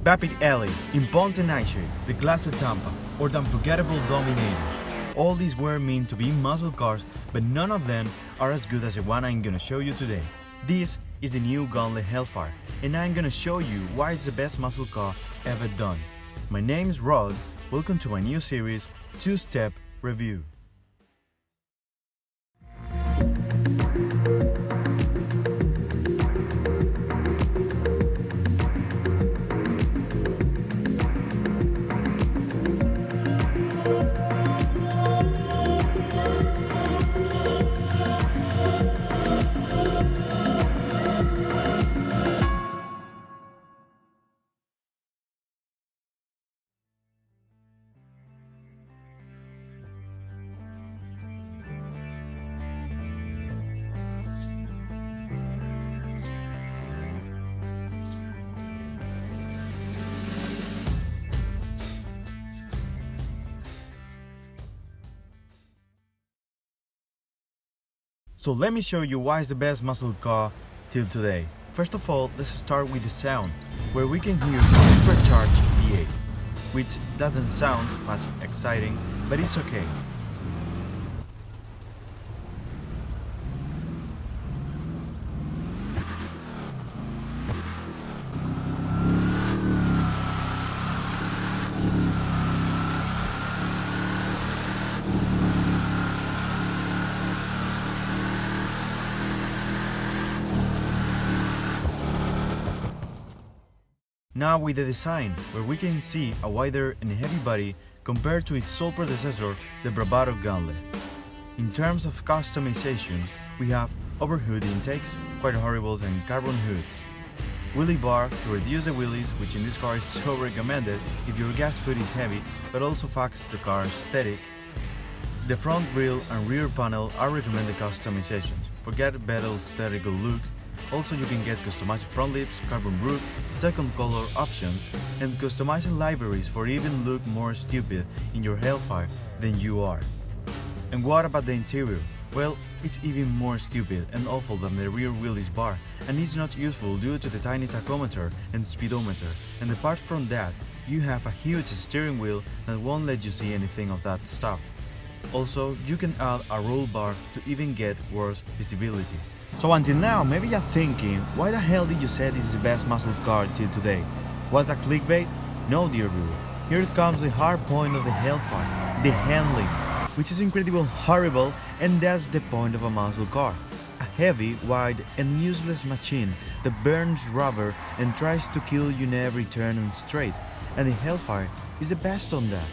Vapid Alley, Imponte Nightshade, the Glass of Tampa, or the unforgettable Dominator. All these were meant to be muscle cars, but none of them are as good as the one I'm gonna show you today. This is the new Gauntlet Hellfire, and I'm gonna show you why it's the best muscle car ever done. My name is Rod, welcome to my new series, 2-Step Review. So let me show you why it's the best muscle car till today. First of all, let's start with the sound, where we can hear supercharged V8, which doesn't sound much exciting, but it's okay. Now with the design, where we can see a wider and heavy body compared to its sole predecessor, the Bravado Gauntlet. In terms of customization, we have overhood intakes, quite horribles and carbon hoods. Wheelie bar to reduce the wheelies, which in this car is so recommended if your gas foot is heavy, but also fucks the car aesthetic. The front grille and rear panel are recommended customizations. Forget better aesthetical look. Also, you can get customized front lips, carbon roof, second color options, and customizing liveries for even look more stupid in your Hellfire than you are. And what about the interior? Well, it's even more stupid and awful than the rear wheelies bar, and it's not useful due to the tiny tachometer and speedometer, and apart from that, you have a huge steering wheel that won't let you see anything of that stuff. Also, you can add a roll bar to even get worse visibility. So until now, maybe you're thinking, why the hell did you say this is the best muscle car till today? Was that clickbait? No, dear viewer. Here comes the hard point of the Hellfire, the handling, which is incredibly horrible, and that's the point of a muscle car. A heavy, wide, and useless machine that burns rubber and tries to kill you in every turn and straight, and the Hellfire is the best on that.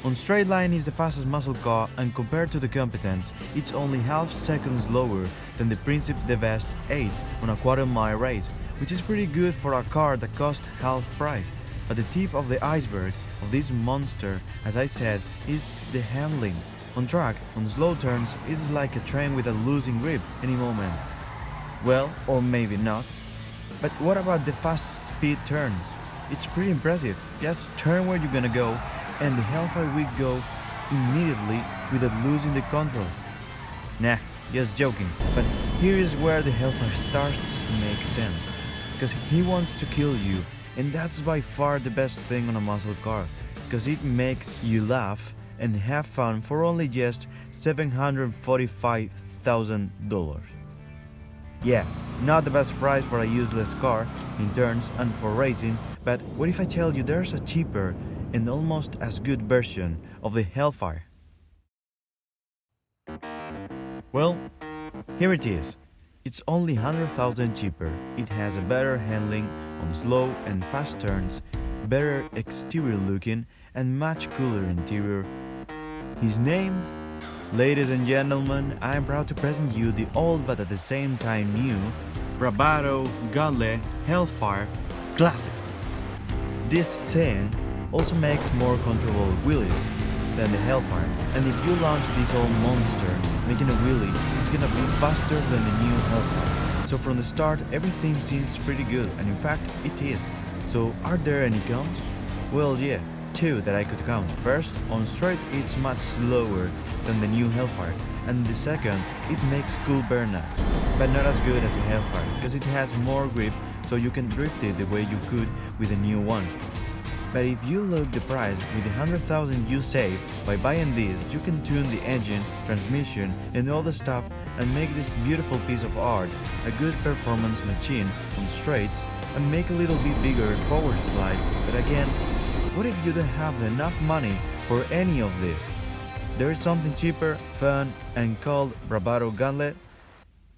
On straight line is the fastest muscle car, and compared to the competence, it's only half seconds lower than the Principe de Vest 8 on a quarter-mile race, which is pretty good for a car that cost half price. But the tip of the iceberg of this monster, as I said, is the handling. On track, on slow turns, it's like a train with a losing grip any moment. Well, or maybe not. But what about the fast speed turns? It's pretty impressive. Just turn where you're gonna go, and the Hellfire will go immediately without losing the control. Nah, just joking, but here is where the Hellfire starts to make sense, because he wants to kill you, and that's by far the best thing on a muscle car, because it makes you laugh and have fun for only just $745,000. Yeah, not the best price for a useless car in turns and for racing, but what if I tell you there's a cheaper and almost as good version of the Hellfire? Well, here it is. It's only 100,000 cheaper. It has a better handling on slow and fast turns, better exterior looking, and much cooler interior. His name? Ladies and gentlemen, I'm proud to present you the old but at the same time new Bravado Gauntlet Hellfire Classic. This thing also makes more controllable wheelies than the Hellfire, and if you launch this old monster making a wheelie, it's gonna be faster than the new Hellfire. So from the start, everything seems pretty good, and in fact, it is. So are there any cons? Well, yeah, two that I could count. First, on straight it's much slower than the new Hellfire, and the second, it makes cool burnout, but not as good as the Hellfire, because it has more grip, so you can drift it the way you could with the new one. But if you look the price with the 100,000 you save by buying this, you can tune the engine, transmission and all the stuff and make this beautiful piece of art, a good performance machine on straights, and make a little bit bigger power slides. But again, what if you don't have enough money for any of this? There is something cheaper, fun and called Bravado Gauntlet?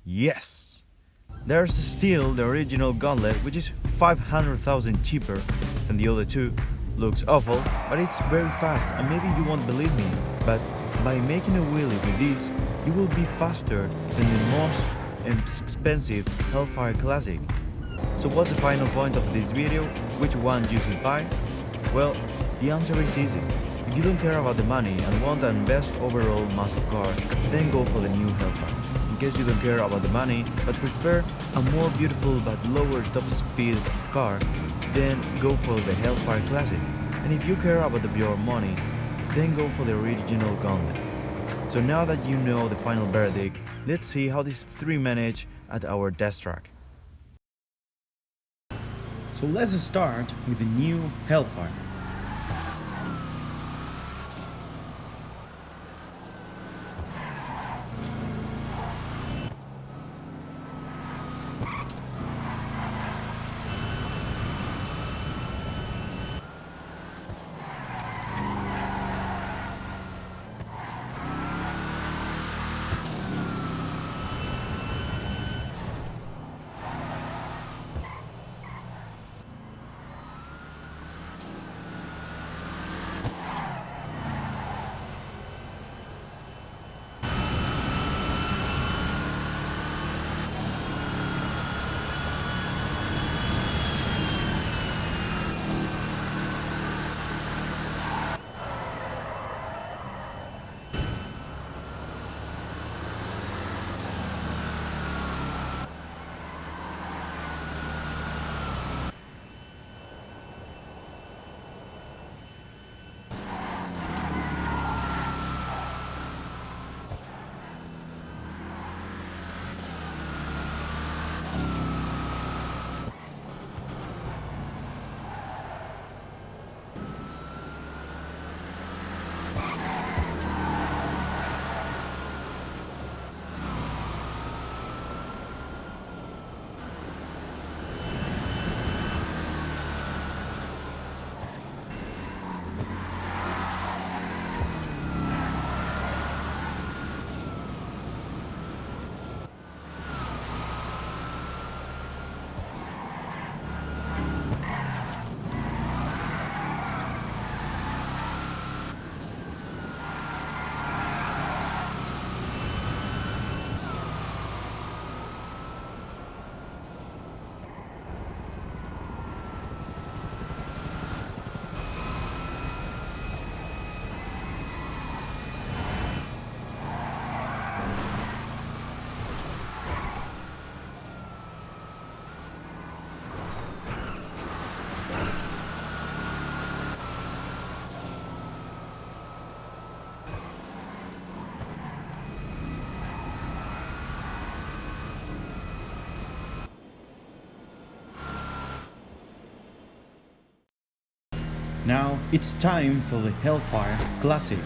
Yes! There's still the original Gauntlet, which is 500,000 cheaper than the other two. Looks awful, but it's very fast and maybe you won't believe me, but by making a wheelie with this, you will be faster than the most expensive Hellfire Classic. So what's the final point of this video? Which one you should buy? Well, the answer is easy. If you don't care about the money and want an best overall muscle car, then go for the new Hellfire. In case you don't care about the money but prefer a more beautiful but lower top speed car, then go for the Hellfire Classic. And if you care about your money, then go for the original Gauntlet. So now that you know the final verdict, let's see how these three manage at our test track. So let's start with the new Hellfire. Now it's time for the Hellfire Classic.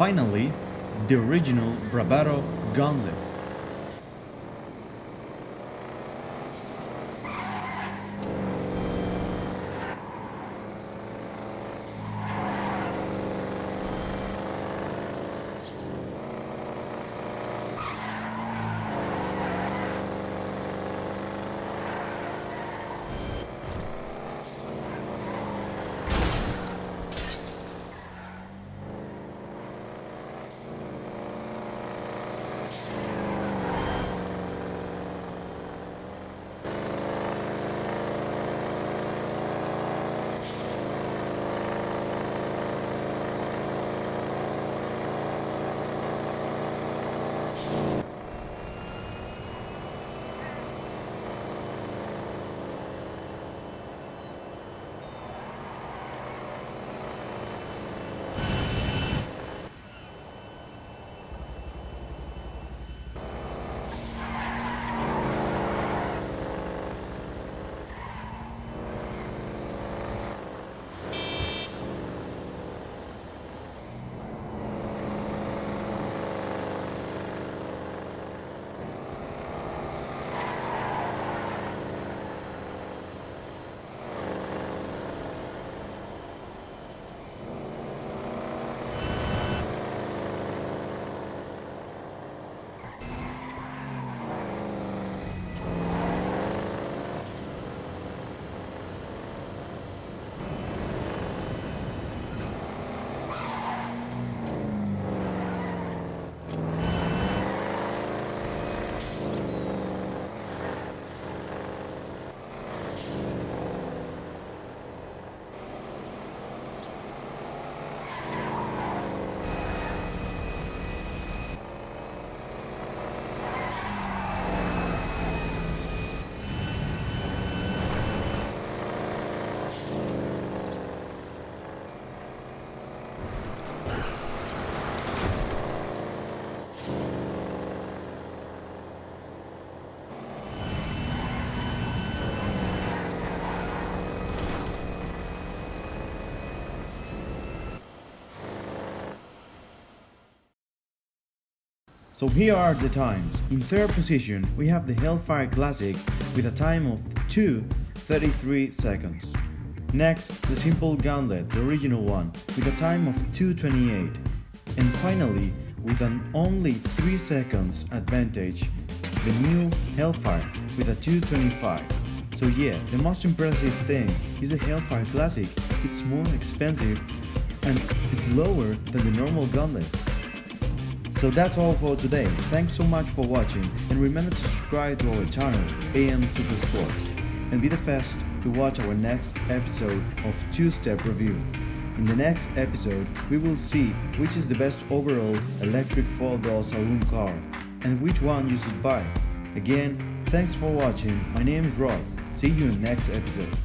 finally, the original Bravado Gauntlet. So here are the times. In third position, we have the Hellfire Classic with a time of 2:33 seconds. Next, the Simple Gauntlet, the original one, with a time of 2:28. And finally, with an only 3 seconds advantage, the new Hellfire with a 2:25. So yeah, the most impressive thing is the Hellfire Classic. It's more expensive and is lower than the normal Gauntlet. So that's all for today. Thanks so much for watching, and remember to subscribe to our channel AM Super Sports and be the first to watch our next episode of Two-Step Review. In the next episode, we will see which is the best overall electric 4-door saloon car and which one you should buy. Again, thanks for watching. My name is Roy. See you in the next episode.